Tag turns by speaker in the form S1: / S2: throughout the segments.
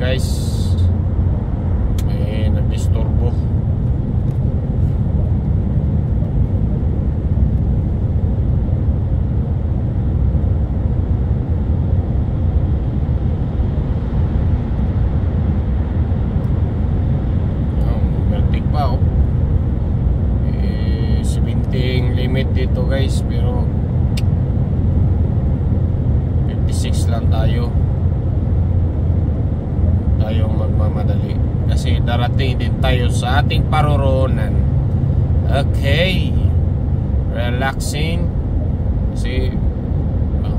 S1: guys, may nagdisturbo. Vertic pa oh. 70 limit dito guys, pero 56 lang tayo magmamadali kasi darating din tayo sa ating paroroonan. Okay, relaxing kasi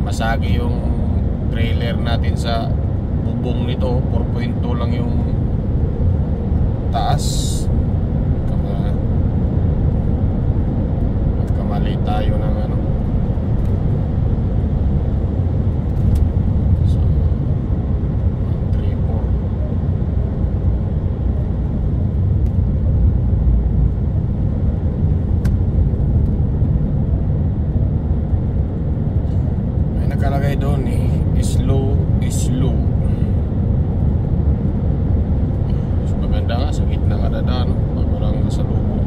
S1: masagi yung trailer natin sa bubong nito. 4.2 lang yung taas. Magkamali tayo ng ano. Nakalagay doon slow. Mas maganda nga sa gitna ka dadaan pag walang kasalubong.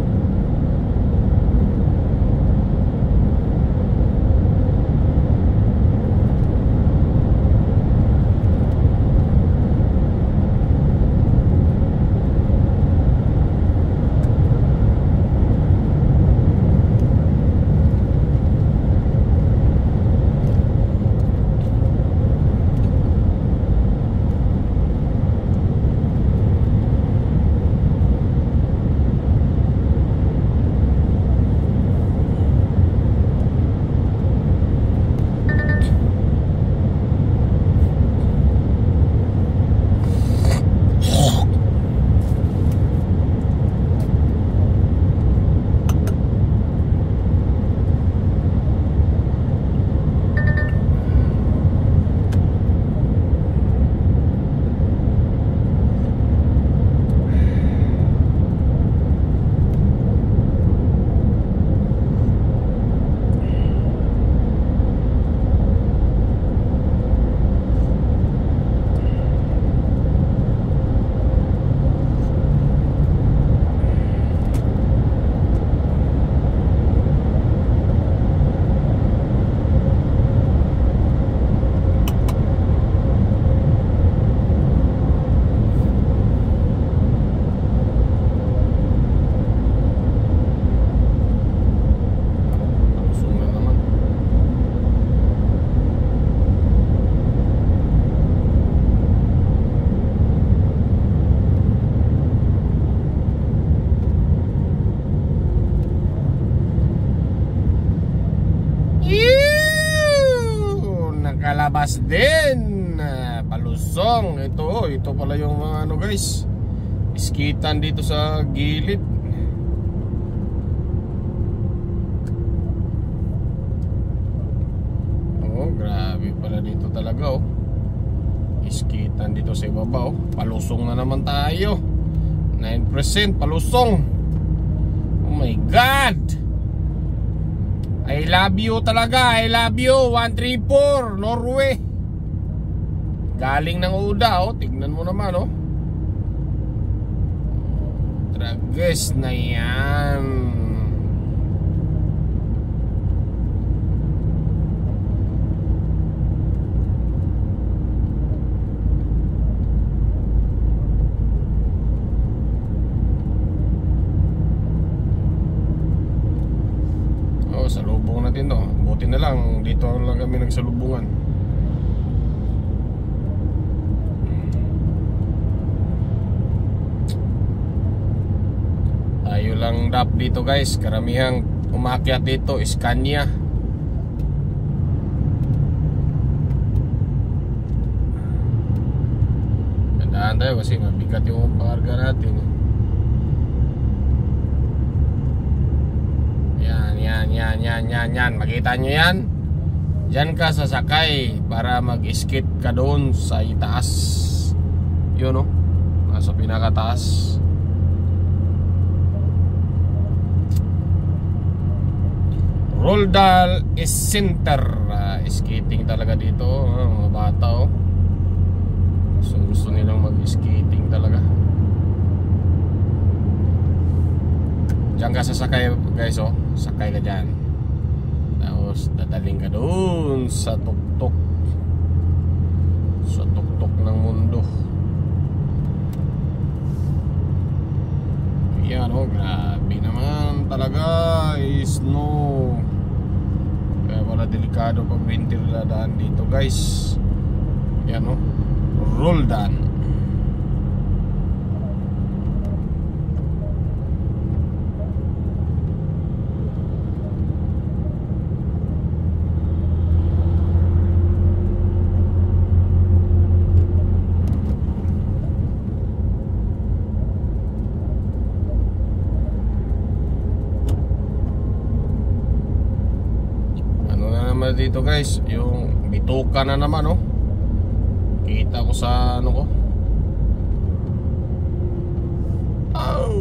S1: Nakalabas din palusong. Ito pala yung mga ano guys, iskitan dito sa gilid. Oh, grabe pala dito talaga oh. Iskitan dito sa ibabaw. Palusong na naman tayo. 9% palusong. Oh my God, I love you talaga. I love you. 134 Norway. Galing ng Uda oh. Tignan mo naman oh. Trages na yan. Salubong natin to. Buti na lang dito lang kami nagsalubungan. Tayo lang dap dito guys. Karamihang umakyat dito Scania. Tandaan tayo kasi mabigat yung pangarga natin. Yan. Makita nyo yan? Diyan ka sasakay para mag-skate ka doon sa itaas. Yun o, nasa pinakataas. Roldal is center. Skating talaga dito mga bata o. Gusto nilang mag-skate. ka sasakay guys, oh. Sakay ka dyan. Tapos dadaling ka doon sa tuktok. Sa tuktok ng mundo. Yan, oh, grabe naman talaga. Snow. Kaya wala delikado pag winter na daan dito guys. Yan, oh. Roldan. Dito guys, yung bituka na naman, oh. Kita ko sa ano ko. Ow!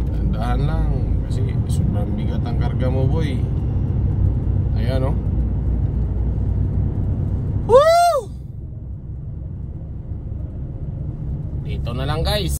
S1: Dandahan lang kasi sobrang bigat ang karga mo, boy. Ayan, oh. Woo! Dito na lang guys.